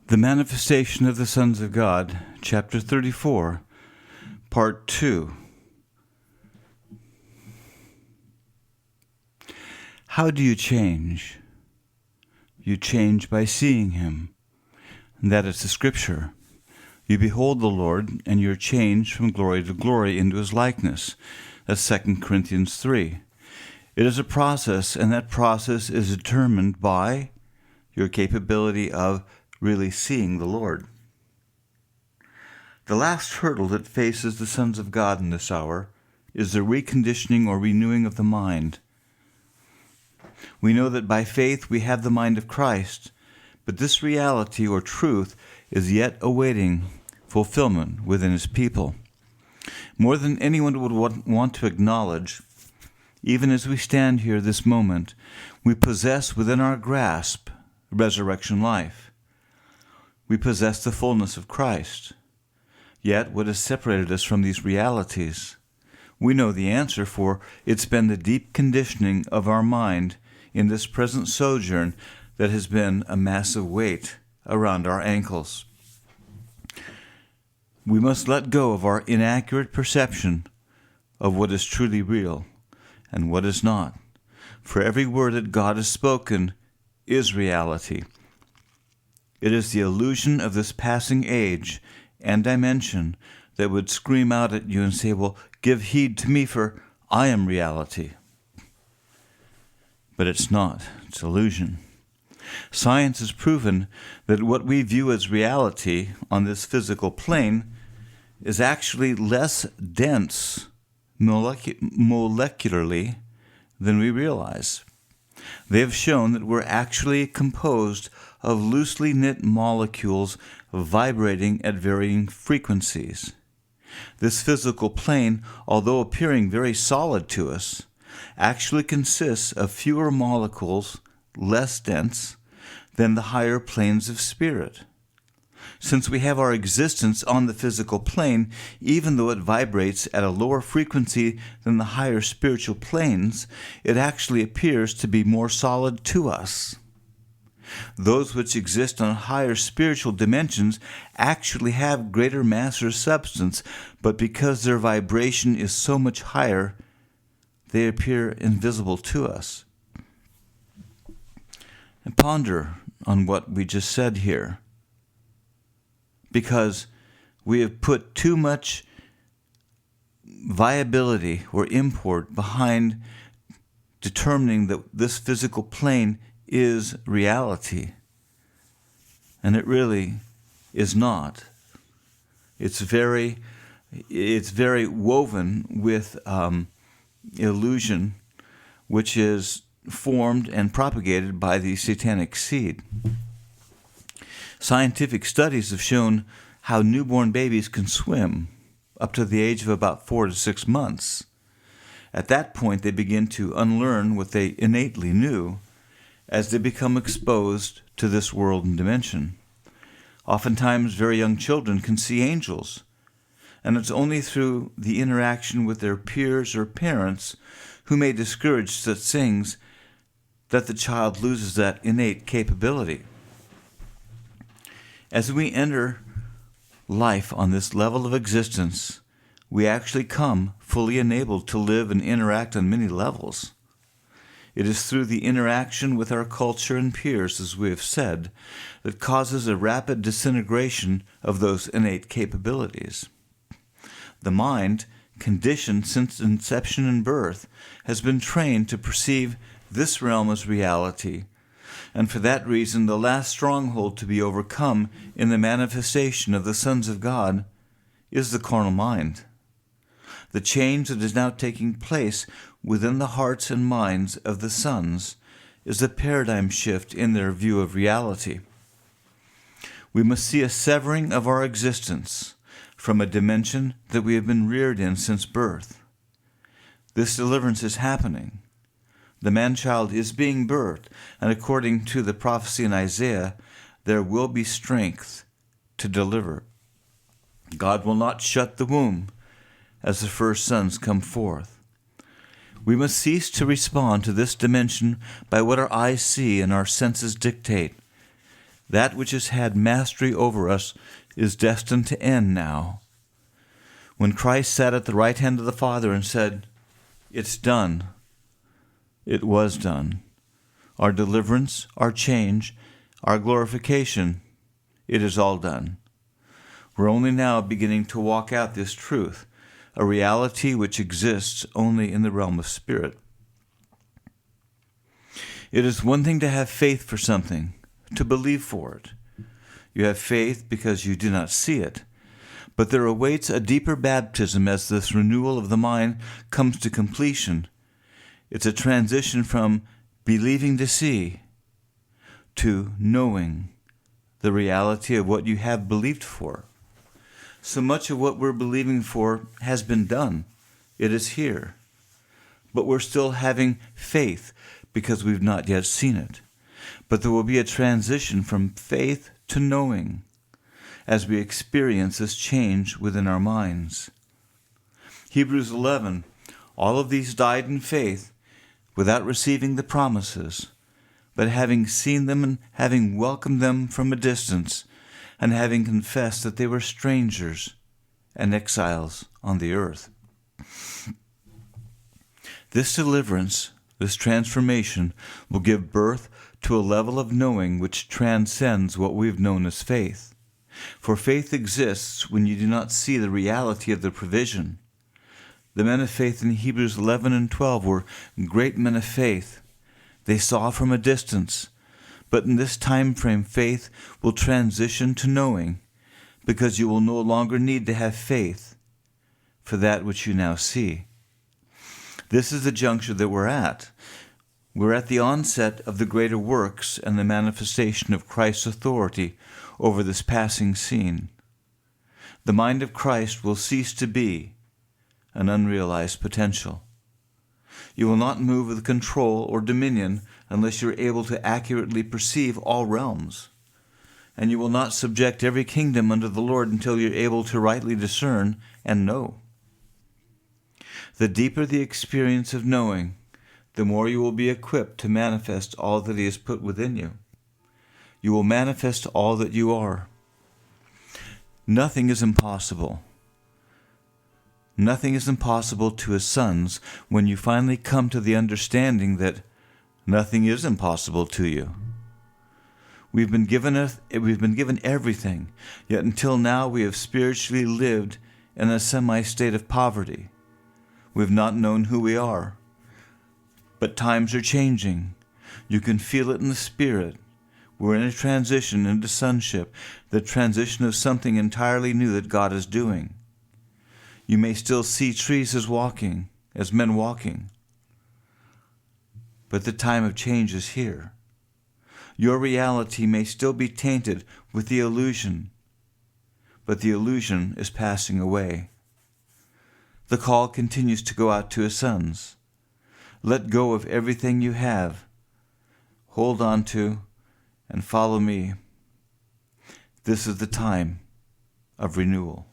The Manifestation of the Sons of God, Chapter 34, Part 2. How do you change? You change by seeing Him. And that is the Scripture. You behold the Lord, and you are changed from glory to glory into His likeness. That's 2 Corinthians 3. It is a process, and that process is determined by your capability of really seeing the Lord. The last hurdle that faces the sons of God in this hour is the reconditioning or renewing of the mind. We know that by faith we have the mind of Christ, but this reality or truth is yet awaiting fulfillment within His people. More than anyone would want to acknowledge, even as we stand here this moment, we possess within our grasp resurrection life. We possess the fullness of Christ. Yet, what has separated us from these realities? We know the answer, for it's been the deep conditioning of our mind in this present sojourn that has been a massive weight around our ankles. We must let go of our inaccurate perception of what is truly real and what is not, for every word that God has spoken is reality. It is the illusion of this passing age and dimension that would scream out at you and say, well, give heed to me, for I am reality. But it's not. It's illusion. Science has proven that what we view as reality on this physical plane is actually less dense molecularly than we realize. They have shown that we're actually composed of loosely knit molecules vibrating at varying frequencies. This physical plane, although appearing very solid to us, actually consists of fewer molecules, less dense, than the higher planes of spirit. Since we have our existence on the physical plane, even though it vibrates at a lower frequency than the higher spiritual planes, it actually appears to be more solid to us. Those which exist on higher spiritual dimensions actually have greater mass or substance, but because their vibration is so much higher, they appear invisible to us. And ponder on what we just said here, because we have put too much viability or import behind determining that this physical plane is reality. And it really is not. It's very woven with illusion, which is formed and propagated by the satanic seed. Scientific studies have shown how newborn babies can swim up to the age of about 4 to 6 months. At that point, they begin to unlearn what they innately knew as they become exposed to this world and dimension. Oftentimes, very young children can see angels, and it's only through the interaction with their peers or parents who may discourage such things that the child loses that innate capability. As we enter life on this level of existence, we actually come fully enabled to live and interact on many levels. It is through the interaction with our culture and peers, as we have said, that causes a rapid disintegration of those innate capabilities. The mind, conditioned since inception and birth, has been trained to perceive this realm as reality, and for that reason the last stronghold to be overcome in the manifestation of the sons of God is the carnal mind. The change that is now taking place within the hearts and minds of the sons is a paradigm shift in their view of reality. We must see a severing of our existence from a dimension that we have been reared in since birth. This deliverance is happening. The man-child is being birthed, and according to the prophecy in Isaiah, there will be strength to deliver. God will not shut the womb as the first sons come forth. We must cease to respond to this dimension by what our eyes see and our senses dictate. That which has had mastery over us is destined to end now. When Christ sat at the right hand of the Father and said, "It's done," it was done. Our deliverance, our change, our glorification, it is all done. We're only now beginning to walk out this truth, a reality which exists only in the realm of spirit. It is one thing to have faith for something, to believe for it. You have faith because you do not see it. But there awaits a deeper baptism as this renewal of the mind comes to completion. It's a transition from believing to see to knowing the reality of what you have believed for. So much of what we're believing for has been done. It is here. But we're still having faith because we've not yet seen it. But there will be a transition from faith to knowing as we experience this change within our minds. Hebrews 11, all of these died in faith without receiving the promises, but having seen them and having welcomed them from a distance, and having confessed that they were strangers and exiles on the earth. This deliverance, this transformation, will give birth to a level of knowing which transcends what we've known as faith. For faith exists when you do not see the reality of the provision. The men of faith in Hebrews 11 and 12 were great men of faith. They saw from a distance. But in this time frame, faith will transition to knowing, because you will no longer need to have faith for that which you now see. This is the juncture that we're at. We're at the onset of the greater works and the manifestation of Christ's authority over this passing scene. The mind of Christ will cease to be an unrealized potential. You will not move with control or dominion unless you're able to accurately perceive all realms. And you will not subject every kingdom under the Lord until you're able to rightly discern and know. The deeper the experience of knowing, the more you will be equipped to manifest all that He has put within you. You will manifest all that you are. Nothing is impossible. Nothing is impossible to His sons when you finally come to the understanding that nothing is impossible to you. We've been given everything, yet until now we have spiritually lived in a semi-state of poverty. We've not known who we are. But times are changing. You can feel it in the Spirit. We're in a transition into sonship, the transition of something entirely new that God is doing. You may still see trees as men walking. But the time of change is here. Your reality may still be tainted with the illusion, but the illusion is passing away. The call continues to go out to His sons. Let go of everything you have. Hold on to and follow me. This is the time of renewal.